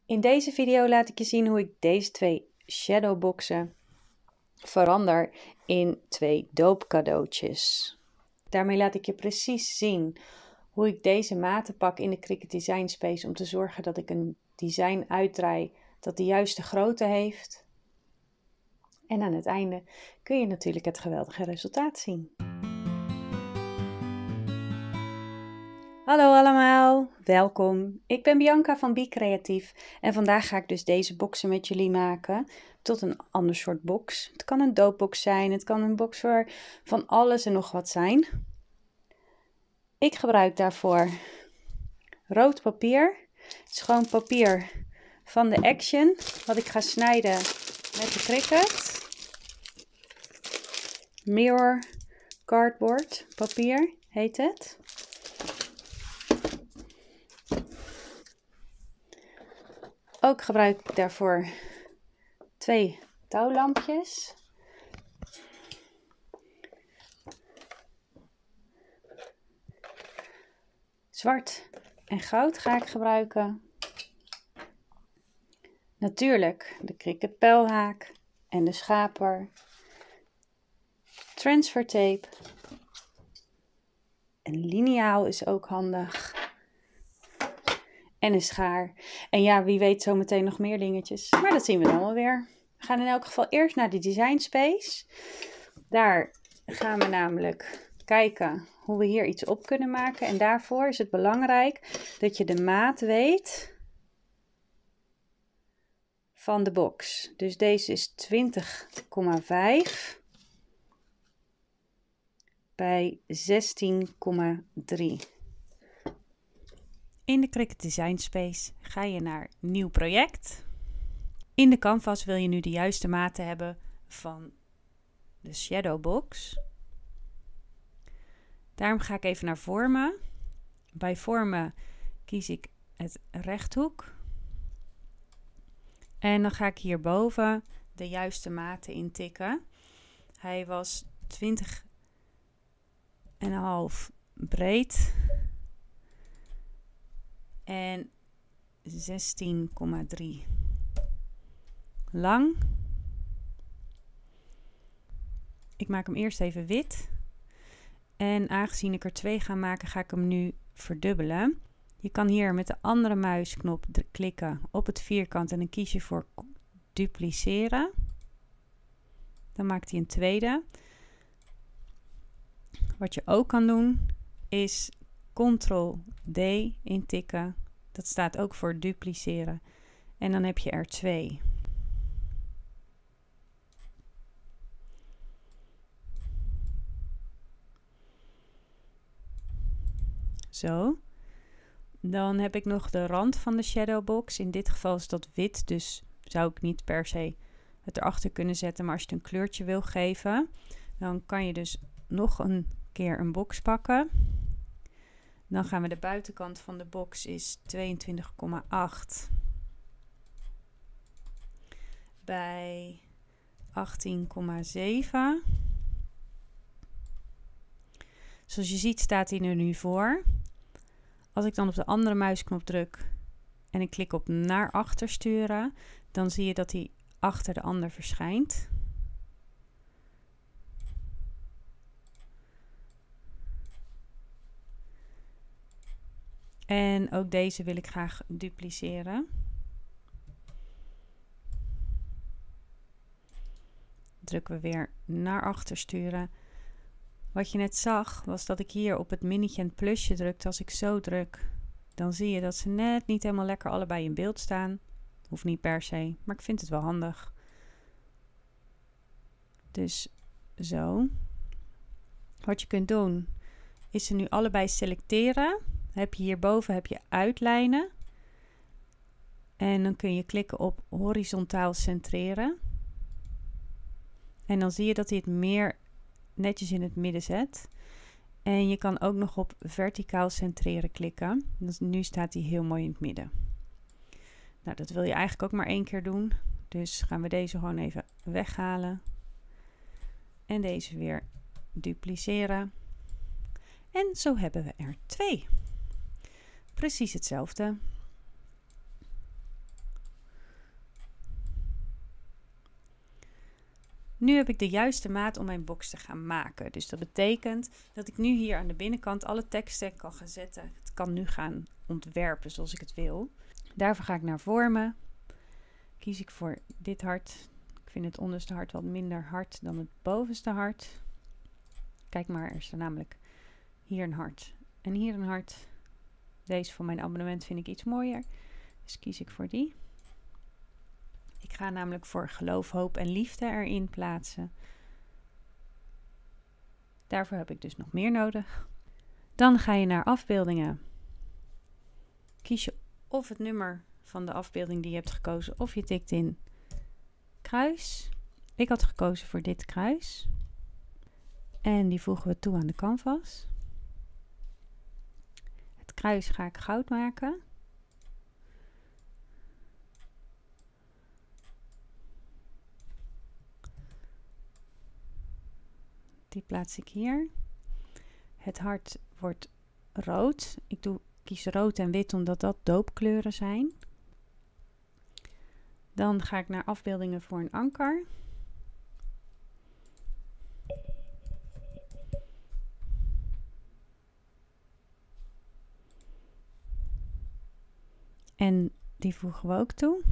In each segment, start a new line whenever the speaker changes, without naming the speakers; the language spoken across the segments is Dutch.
In deze video laat ik je zien hoe ik deze twee shadowboxen verander in twee doopcadeautjes. Daarmee laat ik je precies zien hoe ik deze maten pak in de Cricut Design Space om te zorgen dat ik een design uitdraai dat de juiste grootte heeft. En aan het einde kun je natuurlijk het geweldige resultaat zien. Hallo allemaal, welkom. Ik ben Bianca van Be Creatief en vandaag ga ik dus deze boxen met jullie maken tot een ander soort box. Het kan een doopbox zijn, het kan een box voor van alles en nog wat zijn. Ik gebruik daarvoor rood papier. Het is gewoon papier van de Action, wat ik ga snijden met de Cricut. Mirror cardboard papier heet het. Ook gebruik ik daarvoor twee touwlampjes. Zwart en goud ga ik gebruiken. Natuurlijk de Cricut pijlhaak en de schaper. Transfer tape. Een liniaal is ook handig. En een schaar. En ja, wie weet zometeen nog meer dingetjes. Maar dat zien we dan wel weer. We gaan in elk geval eerst naar de Design Space. Daar gaan we namelijk kijken hoe we hier iets op kunnen maken. En daarvoor is het belangrijk dat je de maat weet van de box. Dus deze is 20,5 bij 16,3. In de Cricut Design Space ga je naar Nieuw project. In de canvas wil je nu de juiste maten hebben van de shadowbox. Daarom ga ik even naar vormen. Bij vormen kies ik het rechthoek. En dan ga ik hierboven de juiste maten intikken. Hij was 20,5 breed. En 16,3 lang. Ik maak hem eerst even wit. En aangezien ik er 2 ga maken, ga ik hem nu verdubbelen. Je kan hier met de andere muisknop klikken op het vierkant en dan kies je voor dupliceren. Dan maakt hij een tweede. Wat je ook kan doen is Ctrl-D intikken. Dat staat ook voor dupliceren. En dan heb je er 2. Zo. Dan heb ik nog de rand van de shadowbox. In dit geval is dat wit, dus zou ik niet per se het erachter kunnen zetten. Maar als je het een kleurtje wil geven, dan kan je dus nog een keer een box pakken. Dan gaan we de buitenkant van de box is 22,8 bij 18,7. Zoals je ziet staat hij er nu voor. Als ik dan op de andere muisknop druk en ik klik op naar achter sturen, dan zie je dat hij achter de ander verschijnt. En ook deze wil ik graag dupliceren. Drukken we weer naar achter sturen. Wat je net zag was dat ik hier op het minnetje en het plusje drukte. Als ik zo druk, dan zie je dat ze net niet helemaal lekker allebei in beeld staan. Hoeft niet per se, maar ik vind het wel handig. Dus zo. Wat je kunt doen is ze nu allebei selecteren. Heb je hierboven heb je uitlijnen. En dan kun je klikken op horizontaal centreren. En dan zie je dat hij het meer netjes in het midden zet. En je kan ook nog op verticaal centreren klikken. Dus nu staat hij heel mooi in het midden. Nou, dat wil je eigenlijk ook maar 1 keer doen. Dus gaan we deze gewoon even weghalen. En deze weer dupliceren. En zo hebben we er 2. Precies hetzelfde. Nu heb ik de juiste maat om mijn box te gaan maken. Dus dat betekent dat ik nu hier aan de binnenkant alle teksten kan gaan zetten. Het kan nu gaan ontwerpen zoals ik het wil. Daarvoor ga ik naar vormen. Kies ik voor dit hart. Ik vind het onderste hart wat minder hard dan het bovenste hart. Kijk maar, er staat namelijk hier een hart en hier een hart. Deze van mijn abonnement vind ik iets mooier. Dus kies ik voor die. Ik ga namelijk voor geloof, hoop en liefde erin plaatsen. Daarvoor heb ik dus nog meer nodig. Dan ga je naar afbeeldingen. Kies je of het nummer van de afbeelding die je hebt gekozen of je tikt in kruis. Ik had gekozen voor dit kruis. En die voegen we toe aan de canvas. Het kruis ga ik goud maken. Die plaats ik hier. Het hart wordt rood. Ik kies rood en wit omdat dat doopkleuren zijn. Dan ga ik naar afbeeldingen voor een anker. En die voegen we ook toe.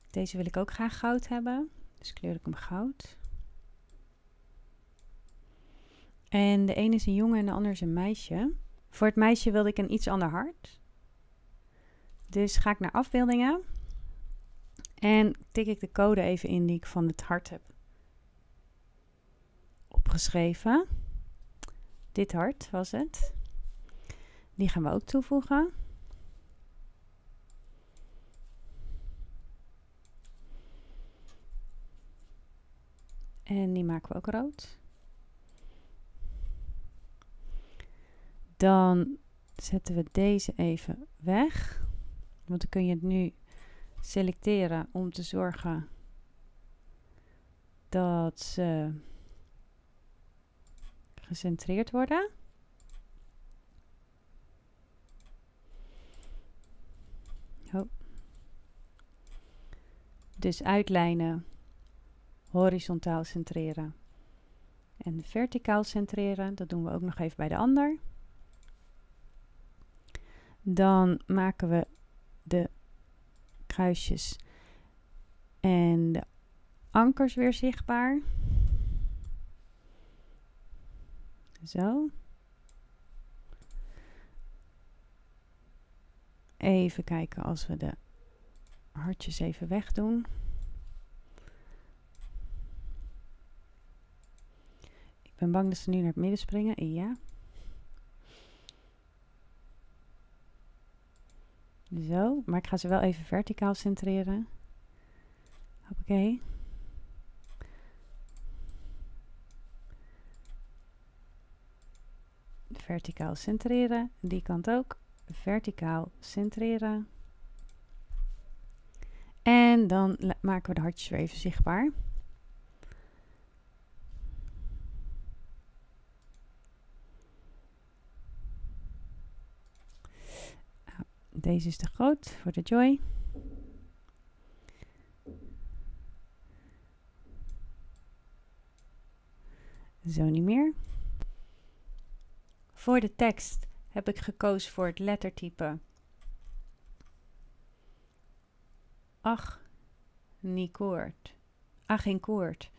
Deze wil ik ook graag goud hebben. Dus kleur ik hem goud. En de ene is een jongen en de ander is een meisje. Voor het meisje wilde ik een iets ander hart. Dus ga ik naar afbeeldingen. En tik ik de code even in die ik van het hart heb opgeschreven. Dit hart was het. Die gaan we ook toevoegen. En die maken we ook rood. Dan zetten we deze even weg. Want dan kun je het nu selecteren om te zorgen dat ze gecentreerd worden. Oh. Dus uitlijnen, horizontaal centreren en verticaal centreren. Dat doen we ook nog even bij de ander. Dan maken we de kruisjes en de ankers weer zichtbaar. Zo. Even kijken als we de hartjes even wegdoen. Ik ben bang dat ze nu naar het midden springen. Ja. Zo, maar ik ga ze wel even verticaal centreren. Hoppakee. Verticaal centreren. Die kant ook. Verticaal centreren. En dan maken we de hartjes weer even zichtbaar. Deze is te groot voor de Joy. Zo niet meer. Voor de tekst heb ik gekozen voor het lettertype Agincourt.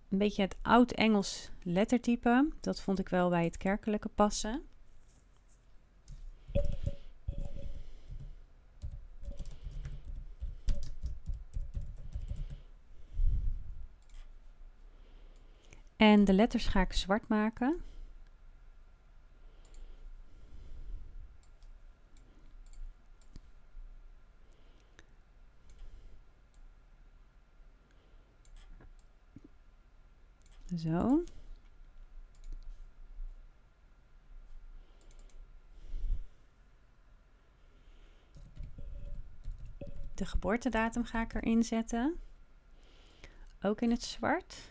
Een beetje het oud-Engels lettertype. Dat vond ik wel bij het kerkelijke passen. En de letters ga ik zwart maken. Zo. De geboortedatum ga ik erin zetten. Ook in het zwart.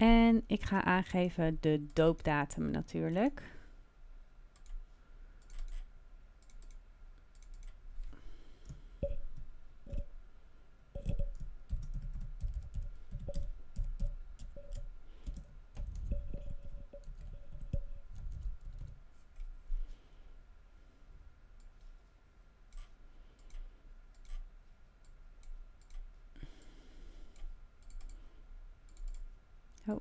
En ik ga aangeven de doopdatum natuurlijk. Oh.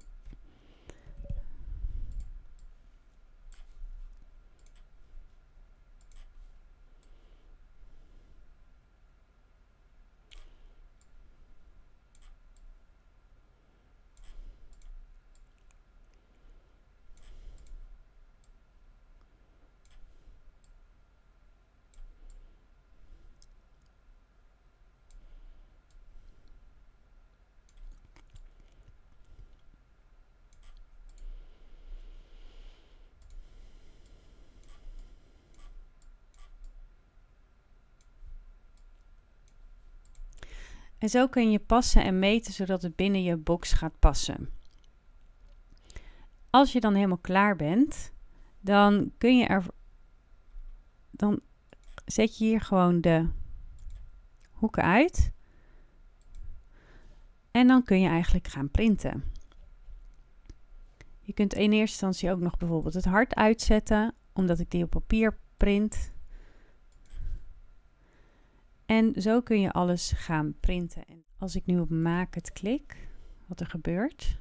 En zo kun je passen en meten zodat het binnen je box gaat passen. Als je dan helemaal klaar bent, dan zet je hier gewoon de hoeken uit. En dan kun je eigenlijk gaan printen. Je kunt in eerste instantie ook nog bijvoorbeeld het hart uitzetten, omdat ik die op papier print. En zo kun je alles gaan printen. En als ik nu op maak het klik, wat er gebeurt.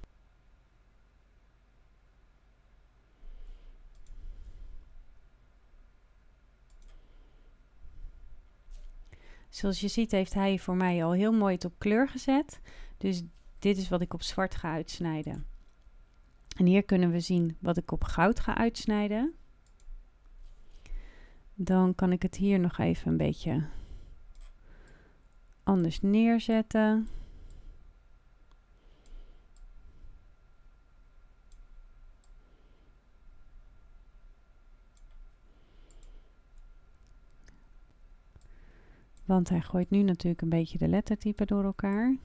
Zoals je ziet heeft hij voor mij al heel mooi het op kleur gezet. Dus dit is wat ik op zwart ga uitsnijden. En hier kunnen we zien wat ik op goud ga uitsnijden. Dan kan ik het hier nog even een beetje anders neerzetten. Want hij gooit nu natuurlijk een beetje de lettertypen door elkaar.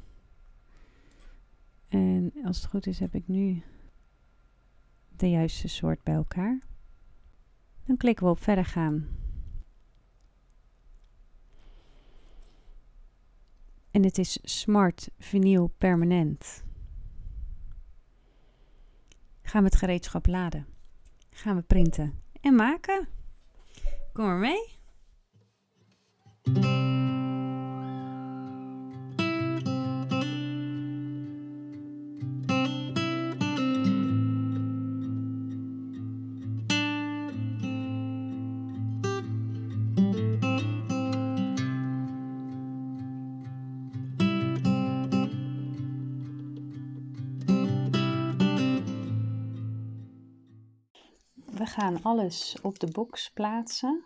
En als het goed is heb ik nu de juiste soort bij elkaar. Dan klikken we op verder gaan. En het is Smart Vinyl Permanent. Gaan we het gereedschap laden. Gaan we printen en maken. Kom maar mee. We gaan alles op de box plaatsen.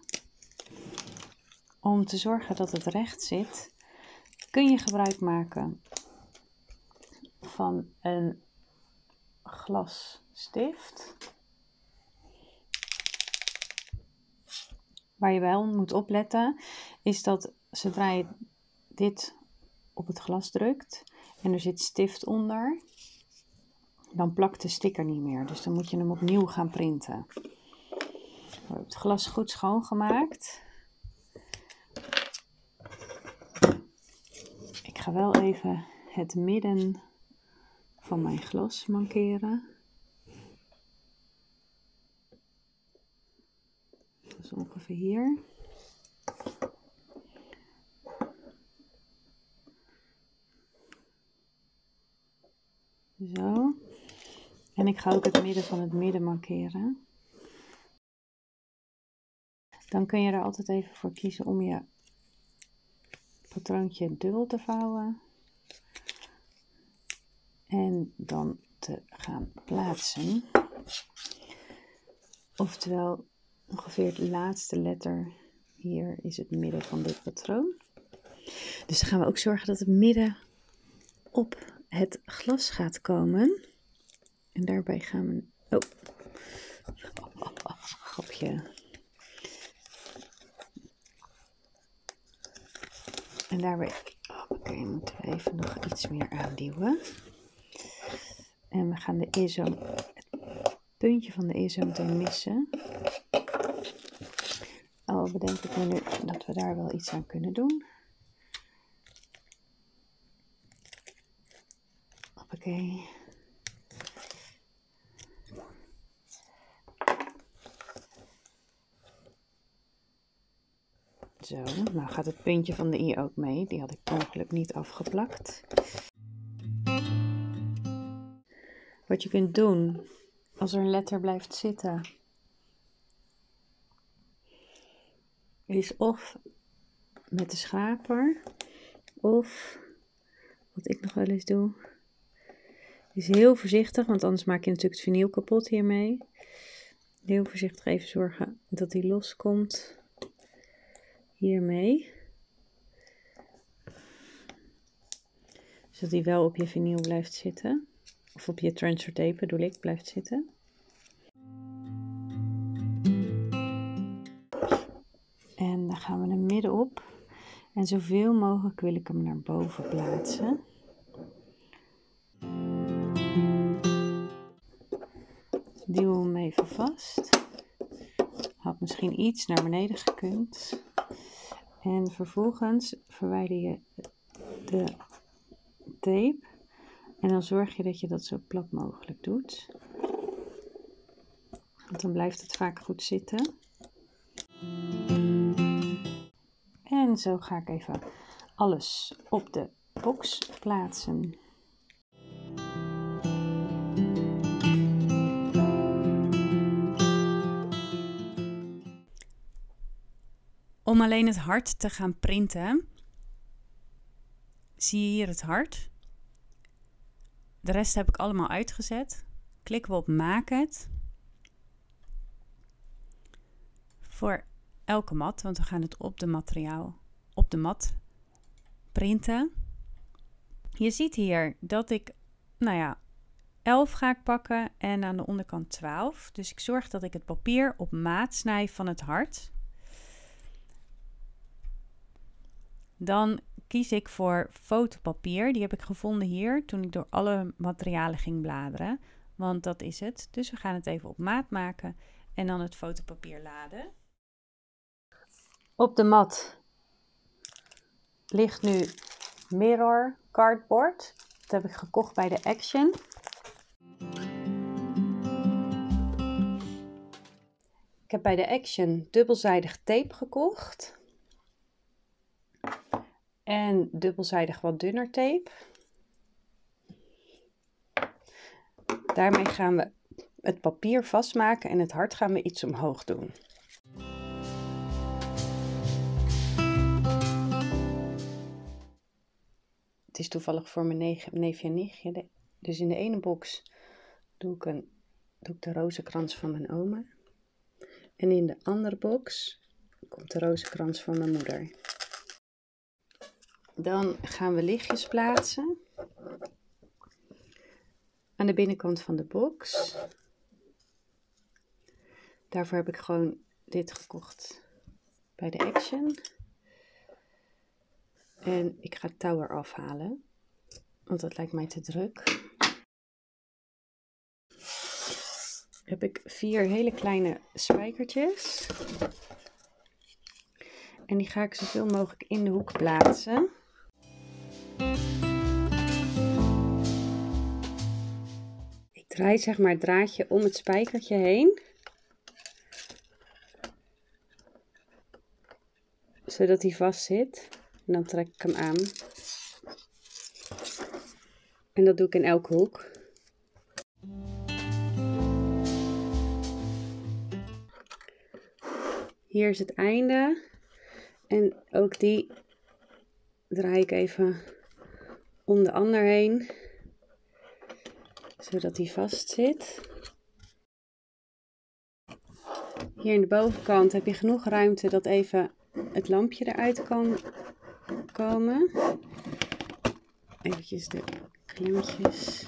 Om te zorgen dat het recht zit, kun je gebruik maken van een glasstift. Waar je wel moet opletten, is dat zodra je dit op het glas drukt en er zit stift onder, dan plakt de sticker niet meer. Dus dan moet je hem opnieuw gaan printen. We hebben het glas goed schoongemaakt. Ik ga wel even het midden van mijn glas mankeren. Dat is ongeveer hier. Zo. En ik ga ook het midden van het midden mankeren. Dan kun je er altijd even voor kiezen om je patroontje dubbel te vouwen. En dan te gaan plaatsen. Oftewel, ongeveer de laatste letter hier is het midden van dit patroon. Dus dan gaan we ook zorgen dat het midden op het glas gaat komen. En daarbij gaan we... Grapje. En daarbij... Oké, moeten we even nog iets meer aanduwen. En we gaan het puntje van de E zo meteen missen. Al bedenk ik me nu dat we daar wel iets aan kunnen doen. Hoppakee. Zo, nou gaat het puntje van de I ook mee. Die had ik per ongeluk niet afgeplakt. Wat je kunt doen als er een letter blijft zitten, is of met de schraper, of wat ik nog wel eens doe, is heel voorzichtig, want anders maak je natuurlijk het vinyl kapot hiermee. Heel voorzichtig even zorgen dat die loskomt hiermee. Zodat die wel op je vinyl blijft zitten. Of op je transfer tape bedoel ik, blijft zitten. En dan gaan we hem midden op. En zoveel mogelijk wil ik hem naar boven plaatsen. Duw hem even vast. Had misschien iets naar beneden gekund. En vervolgens verwijder je de tape. En dan zorg je dat je dat zo plat mogelijk doet. Want dan blijft het vaak goed zitten. En zo ga ik even alles op de box plaatsen. Om alleen het hart te gaan printen, zie je hier het hart. De rest heb ik allemaal uitgezet. Klikken we op Maak het. Voor elke mat, want we gaan het op de mat printen. Je ziet hier dat ik, 11 ga ik pakken en aan de onderkant 12. Dus ik zorg dat ik het papier op maat snij van het hart. Dan kies ik voor fotopapier. Die heb ik gevonden hier toen ik door alle materialen ging bladeren. Want dat is het. Dus we gaan het even op maat maken en dan het fotopapier laden. Op de mat ligt nu Mirror Cardboard. Dat heb ik gekocht bij de Action. Ik heb bij de Action dubbelzijdig tape gekocht. En dubbelzijdig wat dunner tape. Daarmee gaan we het papier vastmaken en het hart gaan we iets omhoog doen. Het is toevallig voor mijn neefje en nichtje. Dus in de ene box doe ik de rozenkrans van mijn oma. En in de andere box komt de rozenkrans van mijn moeder. Dan gaan we lichtjes plaatsen. Aan de binnenkant van de box. Daarvoor heb ik gewoon dit gekocht bij de Action. En ik ga het touw eraf halen, want dat lijkt mij te druk. Heb ik 4 hele kleine spijkertjes. En die ga ik zoveel mogelijk in de hoek plaatsen. Ik draai zeg maar het draadje om het spijkertje heen. Zodat hij vast zit. En dan trek ik hem aan. En dat doe ik in elke hoek. Hier is het einde. En ook die draai ik even om de ander heen. Zodat hij vast zit. Hier in de bovenkant heb je genoeg ruimte dat even het lampje eruit kan komen. Eventjes de klemmetjes.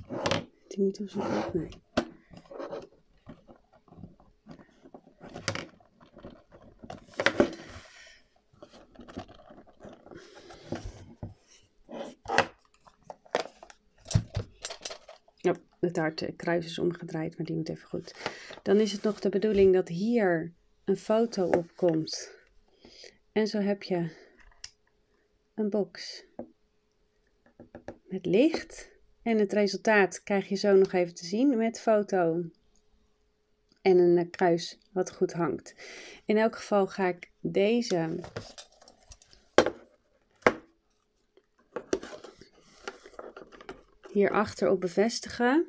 Heeft hij niet op zijn plek? Nee.
het kruis is omgedraaid, maar die moet even goed. Dan is het nog de bedoeling dat hier een foto op komt. En zo heb je een box met licht. En het resultaat krijg je zo nog even te zien met foto. En een kruis wat goed hangt. In elk geval ga ik deze hierachter op bevestigen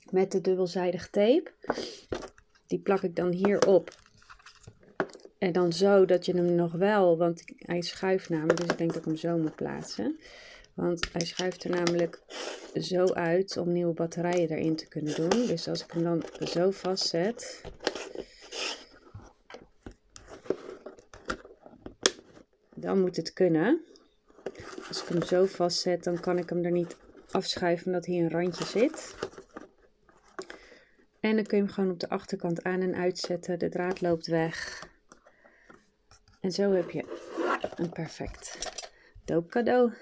met de dubbelzijdige tape. Die plak ik dan hierop. En dan zo dat je hem nog wel, want hij schuift namelijk, dus ik denk dat ik hem zo moet plaatsen. Want hij schuift er namelijk zo uit om nieuwe batterijen erin te kunnen doen. Dus als ik hem dan zo vastzet, dan moet het kunnen. Als ik hem zo vastzet, dan kan ik hem er niet afschuiven omdat hier een randje zit. En dan kun je hem gewoon op de achterkant aan en uitzetten. De draad loopt weg. En zo heb je een perfect doopcadeau.